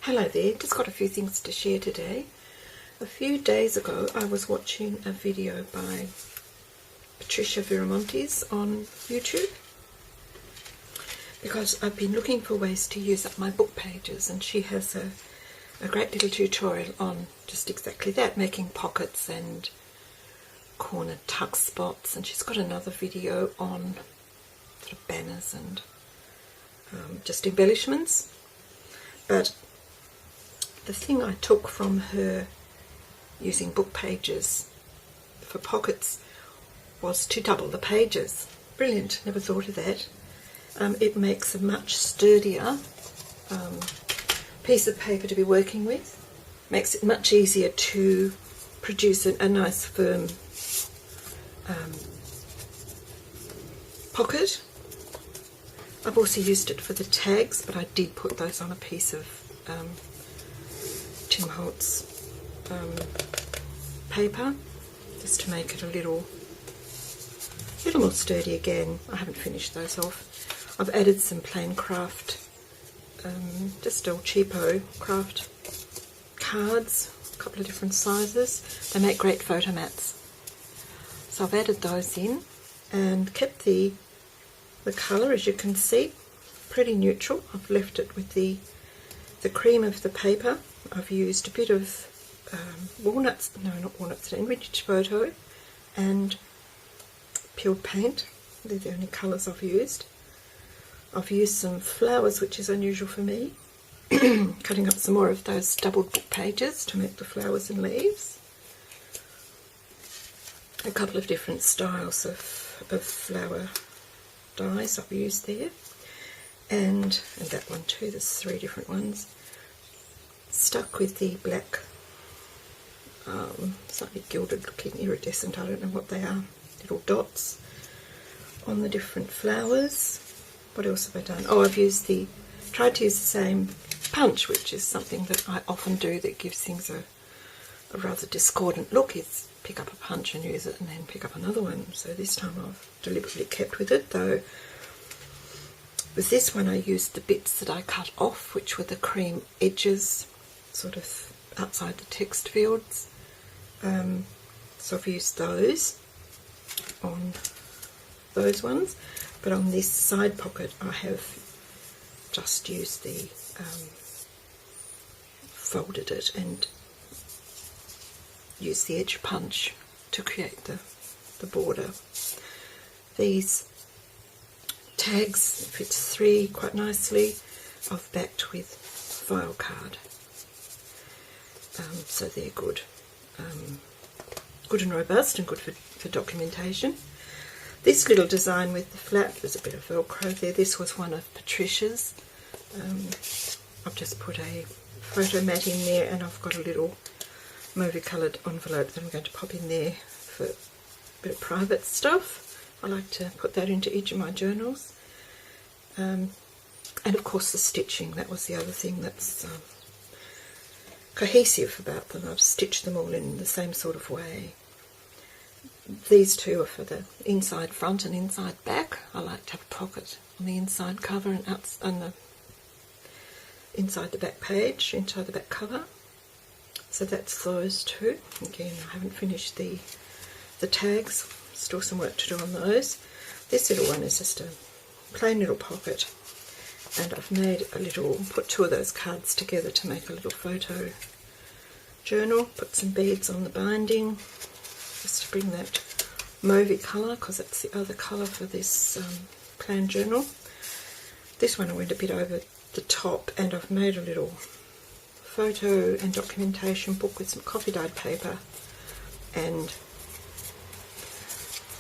Hello there, just got a few things to share today. A few days ago I was watching a video by Patricia Viramontes on YouTube because I've been looking for ways to use up my book pages, and she has a great little tutorial on just exactly that, making pockets and corner tuck spots, and she's got another video on sort of banners and just embellishments. But the thing I took from her using book pages for pockets was to double the pages. Brilliant, never thought of that. It makes a much sturdier piece of paper to be working with. Makes it much easier to produce a nice firm pocket. I've also used it for the tags, but I did put those on a piece of Tim Holtz paper just to make it a little more sturdy again. I haven't finished those off. I've added some plain craft, just old cheapo craft cards, a couple of different sizes. They make great photo mats. So I've added those in and kept the colour, as you can see, pretty neutral. I've left it with the cream of the paper. I've used a bit of walnuts, no, not walnuts, enriched photo and peeled paint. They're the only colours I've used. I've used some flowers, which is unusual for me, cutting up some more of those doubled book pages to make the flowers and leaves. A couple of different styles of flower dies I've used there, and that one too. There's 3 different ones. Stuck with the black, slightly gilded looking iridescent, I don't know what they are, little dots on the different flowers. What else have I done? Oh, I've tried to use the same punch, which is something that I often do that gives things a rather discordant look, is pick up a punch and use it and then pick up another one. So this time I've deliberately kept with it, though with this one I used the bits that I cut off, which were the cream edges sort of outside the text fields. So I've used those on those ones, but on this side pocket I have just used the folded it and used the edge punch to create the border. These tags fit 3 quite nicely. I've backed with file card, so they're good, good and robust and good for documentation. This little design with the flap, there's a bit of Velcro there. This was one of Patricia's. I've just put a photo mat in there, and I've got a little movie coloured envelope that I'm going to pop in there for a bit of private stuff. I like to put that into each of my journals. And of course the stitching, that was the other thing that's cohesive about them. I've stitched them all in the same sort of way. These 2 are for the inside front and inside back. I like to have a pocket on the inside cover and the inside the back page, inside the back cover. So that's those 2. Again, I haven't finished the tags, still some work to do on those. This little one is just a plain little pocket, and I've made put 2 of those cards together to make a little photo journal. Put some beads on the binding just to bring that mauvey colour, because that's the other colour for this plan journal. This one I went a bit over the top, and I've made a little photo and documentation book with some coffee dyed paper and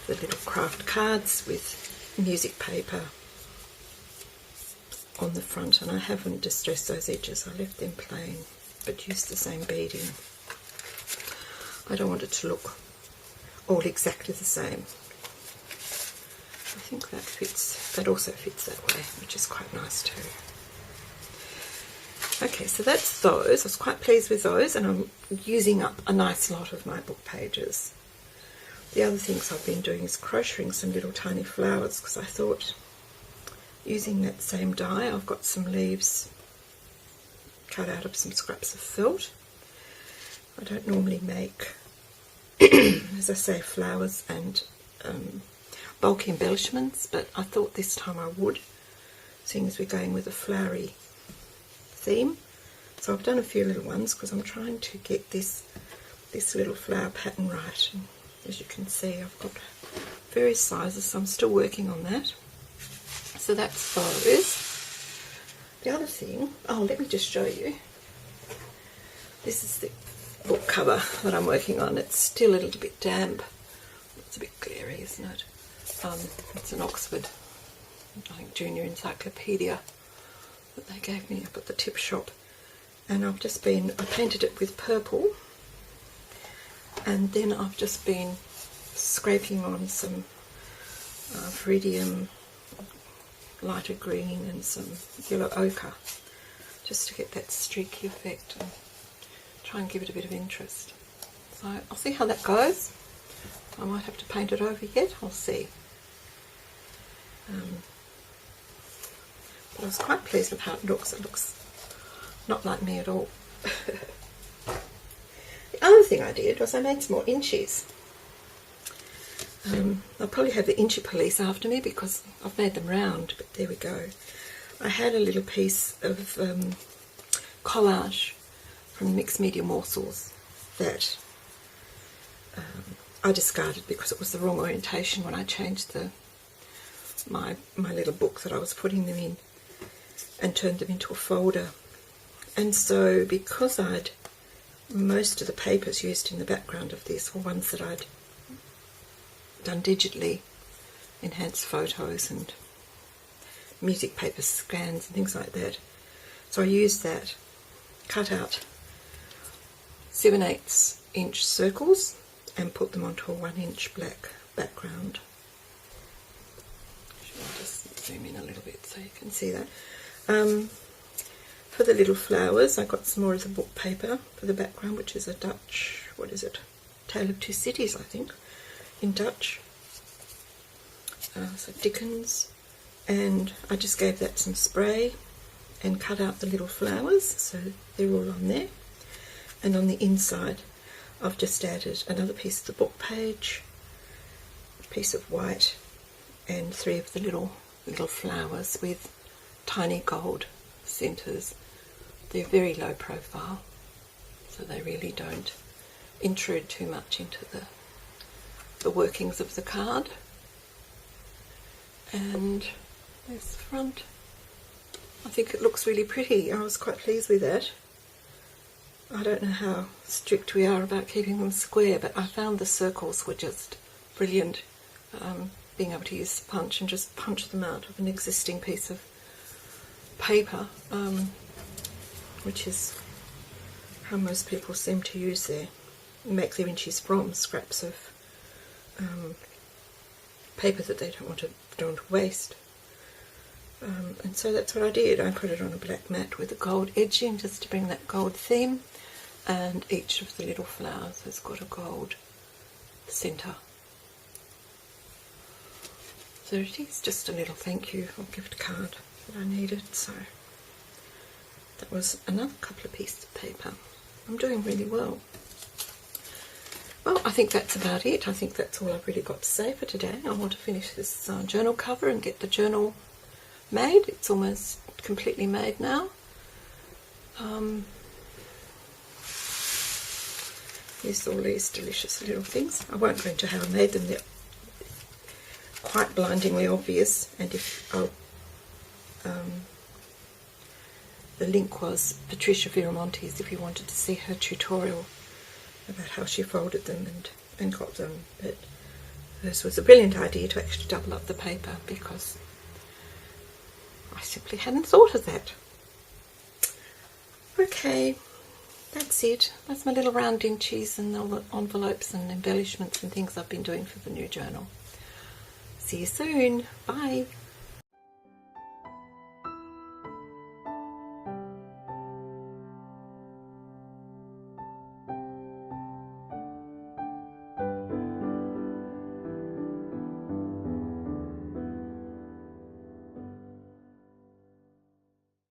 the little craft cards with music paper on the front, and I haven't distressed those edges. I left them plain but used the same beading. I don't want it to look all exactly the same. I think that also fits that way, which is quite nice too. Okay, so that's those. I was quite pleased with those, and I'm using up a nice lot of my book pages. The other things I've been doing is crocheting some little tiny flowers, because I thought using that same die, I've got some leaves cut out of some scraps of felt. I don't normally make, as I say, flowers and bulky embellishments, but I thought this time I would, seeing as we're going with a flowery theme. So I've done a few little ones because I'm trying to get this little flower pattern right. And as you can see, I've got various sizes, so I'm still working on that. So that's those. The other thing, oh, let me just show you. This is the book cover that I'm working on. It's still a little bit damp. It's a bit glary, isn't it? It's an Oxford, I think, Junior Encyclopedia that they gave me up at the tip shop. And I painted it with purple. And then I've just been scraping on some Viridium lighter green and some yellow ochre, just to get that streaky effect and try and give it a bit of interest. So I'll see how that goes. I might have to paint it over yet, I'll see. But I was quite pleased with how it looks. It looks not like me at all. The other thing I did was I made some more Inchies. I'll probably have the Inchie police after me because I've made them round, but there we go. I had a little piece of collage from Mixed Media Morsels that I discarded because it was the wrong orientation when I changed my little book that I was putting them in and turned them into a folder. And so because most of the papers used in the background of this were ones that I'd done digitally, enhanced photos and music paper scans and things like that. So I used that, cut out 7/8 inch circles and put them onto a 1 inch black background. I'll just zoom in a little bit so you can see that. For the little flowers, I got some more of the book paper for the background, which is a Dutch, what is it? Tale of Two Cities, I think, in Dutch. So Dickens, and I just gave that some spray and cut out the little flowers, so they're all on there. And on the inside, I've just added another piece of the book page, a piece of white, and 3 of the little flowers with tiny gold centres. They're very low profile, so they really don't intrude too much into the workings of the card. And there's the front. I think it looks really pretty. I was quite pleased with that. I don't know how strict we are about keeping them square, but I found the circles were just brilliant. Being able to use the punch and just punch them out of an existing piece of paper, which is how most people seem to make their Inchies from scraps of paper that they don't want to waste. And so that's what I did. I put it on a black mat with a gold edging just to bring that gold theme, and each of the little flowers has got a gold centre. So it is just a little thank you or gift card that I needed. So that was another couple of pieces of paper. I'm doing really well. Well, I think that's about it. I think that's all I've really got to say for today. I want to finish this journal cover and get the journal made. It's almost completely made now. Here's all these delicious little things. I won't go into how I made them. They're quite blindingly obvious, and the link was Patricia Viramontes if you wanted to see her tutorial about how she folded them and got them. But this was a brilliant idea to actually double up the paper because I simply hadn't thought of that. Okay, that's it. That's my little round Inchies and all the envelopes and embellishments and things I've been doing for the new journal. See you soon. Bye.